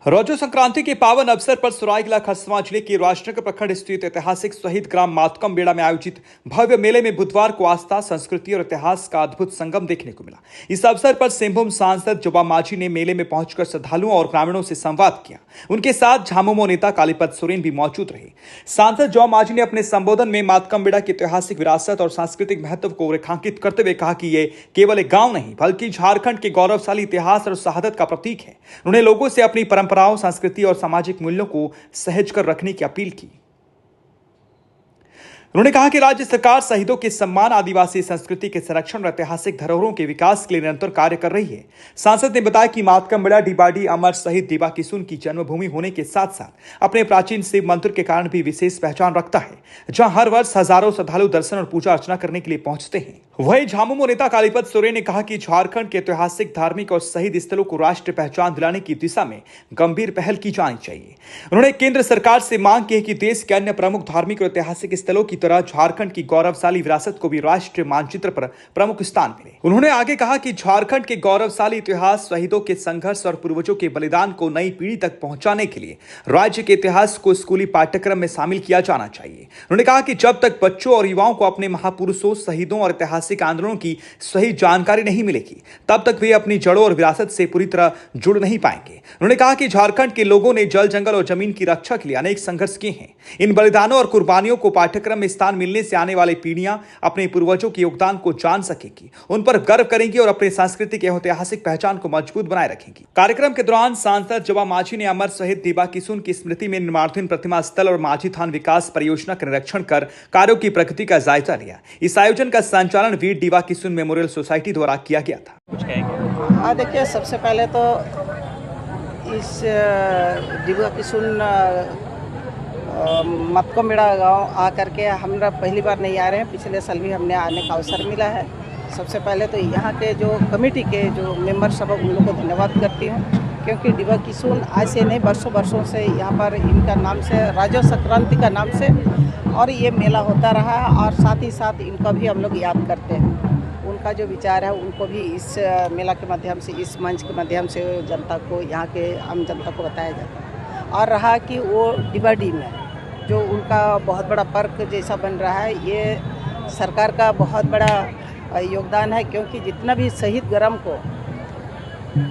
रौजो संक्रांति के पावन अवसर पर सरायकेला खरसावां जिले के राजनगर प्रखंड स्थित ऐतिहासिक शहीद ग्राम मातकम बेड़ा में आयोजित भव्य मेले में बुधवार को आस्था, संस्कृति और इतिहास का अद्भुत संगम देखने को मिला। इस अवसर पर सिंहभूम सांसद जोबा मांझी ने मेले में पहुंचकर श्रद्धालुओं और ग्रामीणों से संवाद किया। उनके साथ झामुमो नेता कालीपद सोरेन भी मौजूद रहे। सांसद जोबा मांझी ने अपने संबोधन में मातकम बेड़ा की ऐतिहासिक विरासत और सांस्कृतिक महत्व को रेखांकित करते हुए कहा कि ये केवल एक गांव नहीं बल्कि झारखंड के गौरवशाली इतिहास और शहादत का प्रतीक है। उन्होंने लोगों से अपनी परंपराओं, संस्कृति और सामाजिक मूल्यों को सहज कर रखने की अपील की। उन्होंने कहा कि राज्य सरकार शहीदों के सम्मान, आदिवासी संस्कृति के संरक्षण और ऐतिहासिक धरोहरों के विकास के लिए निरंतर कार्य कर रही है। सांसद ने बताया कि मातकम बेड़ा डीबाडी अमर शहीद दिवा किशुन की जन्मभूमि होने के साथ साथ अपने प्राचीन शिव मंदिर के कारण भी विशेष पहचान रखता है, जहां हर वर्ष हजारों श्रद्धालु दर्शन और पूजा अर्चना करने के लिए पहुंचते हैं। वहीं झामुमो नेता कालीपद सोरेन ने कहा कि झारखंड के ऐतिहासिक, धार्मिक और शहीद स्थलों को राष्ट्रीय पहचान दिलाने की दिशा में गंभीर पहल की जानी चाहिए। उन्होंने केंद्र सरकार से मांग की है कि देश के अन्य प्रमुख धार्मिक और ऐतिहासिक स्थलों की तरह झारखंड की गौरवशाली विरासत को भी राष्ट्रीय मानचित्र पर प्रमुख स्थान मिले। उन्होंने आगे कहा कि झारखंड के गौरवशाली इतिहास, शहीदों के संघर्ष और पूर्वजों के बलिदान को नई पीढ़ी तक पहुंचाने के लिए राज्य के इतिहास को स्कूली पाठ्यक्रम में शामिल किया जाना चाहिए। उन्होंने कहा कि जब तक बच्चों और युवाओं को अपने महापुरुषों, शहीदों और ऐतिहासिक आंदोलनों की सही जानकारी नहीं मिलेगी, तब तक वे अपनी जड़ों और विरासत से पूरी तरह जुड़ नहीं पाएंगे। उन्होंने कहा कि झारखंड के लोगों ने जल, जंगल और जमीन की रक्षा के लिए अनेक संघर्ष किए हैं। इन बलिदानों और कुर्बानियों को पाठ्यक्रम में स्थान मिलने से आने वाली पीढ़ियां अपने पूर्वजों के योगदान को जान सकेगी, उन पर गर्व करेंगी और अपनी सांस्कृतिक एवं ऐतिहासिक पहचान को मजबूत बनाए रखेंगी। कार्यक्रम के दौरान सांसद जोबा मांझी ने अमर शहीद दिवा किशुन की स्मृति में निर्माणाधीन प्रतिमा स्थल और मांझी थान विकास परियोजना का निरीक्षण कर कार्यों की प्रगति का जायजा लिया। इस आयोजन का संचालन वीर दिवा किशुन मेमोरियल सोसाइटी द्वारा किया गया था। कुछ कहेंगे? देखिए, सबसे पहले तो इस दिवा किशुन मातकम बेड़ा गाँव आकर के हम पहली बार नहीं आ रहे हैं, पिछले साल भी हमने आने का अवसर मिला है। सबसे पहले तो यहाँ के जो कमेटी के जो मेंबर सब उन लोगों को धन्यवाद करती हूँ, क्योंकि दिवा किशुन आज से नहीं वर्षों से यहाँ पर इनका नाम से रौजो संक्रांति का नाम से और ये मेला होता रहा है और साथ ही साथ इनका भी हम लोग याद करते हैं। उनका जो विचार है उनको भी इस मेला के माध्यम से, इस मंच के माध्यम से जनता को, यहाँ के आम जनता को बताया जाता है। और रहा कि वो डीबाडी में जो उनका बहुत बड़ा पार्क जैसा बन रहा है, ये सरकार का बहुत बड़ा योगदान है, क्योंकि जितना भी शहीद ग्राम को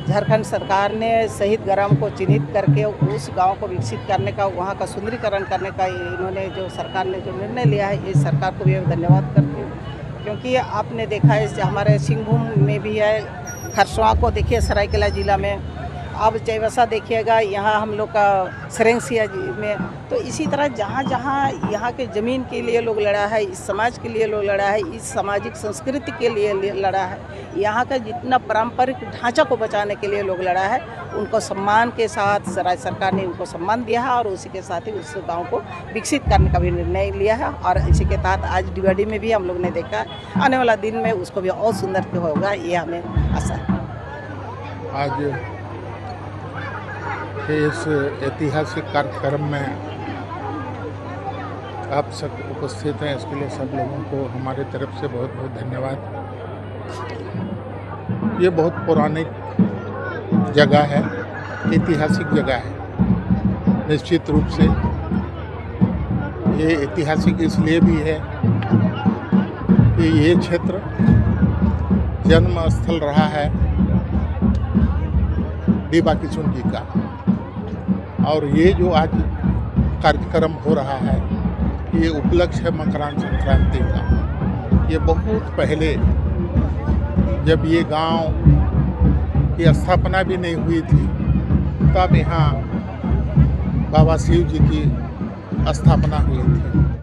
झारखंड सरकार ने शहीद ग्राम को चिन्हित करके उस गांव को विकसित करने का, वहां का सुंदरीकरण करने का इन्होंने जो सरकार ने जो निर्णय लिया है, इस सरकार को भी धन्यवाद करती हूँ। क्योंकि आपने देखा है हमारे सिंहभूम में भी है, खरसावां को देखिए सरायकेला जिला में, अब चैवसा देखिएगा यहाँ हम लोग का सरेंसिया में। तो इसी तरह जहाँ जहाँ यहाँ के ज़मीन के लिए लोग लड़ा है, इस समाज के लिए लोग लड़ा है, इस सामाजिक संस्कृति के लिए लड़ा है, यहाँ का जितना पारंपरिक ढांचा को बचाने के लिए लोग लड़ा है, उनको सम्मान के साथ राज्य सरकार ने उनको सम्मान दिया है और उसी के साथ ही उस गांव को विकसित करने का भी निर्णय लिया है। और इसी के तहत आज डीबाडी में भी हम लोग ने देखा है, आने वाला दिन में उसको भी और सुंदर होगा, ये हमें आशा है। आज इस ऐतिहासिक कार्यक्रम में आप सब उपस्थित हैं, इसके लिए सब लोगों को हमारे तरफ से बहुत बहुत धन्यवाद। ये बहुत पौराणिक जगह है, ऐतिहासिक जगह है। निश्चित रूप से ये ऐतिहासिक इसलिए भी है कि ये क्षेत्र जन्म स्थल रहा है दिवा किशुन जी का, और ये जो आज कार्यक्रम हो रहा है, ये उपलक्ष्य है मकर संक्रांति का। ये बहुत पहले जब ये गांव की स्थापना भी नहीं हुई थी, तब यहाँ बाबा शिव जी की स्थापना हुई थी।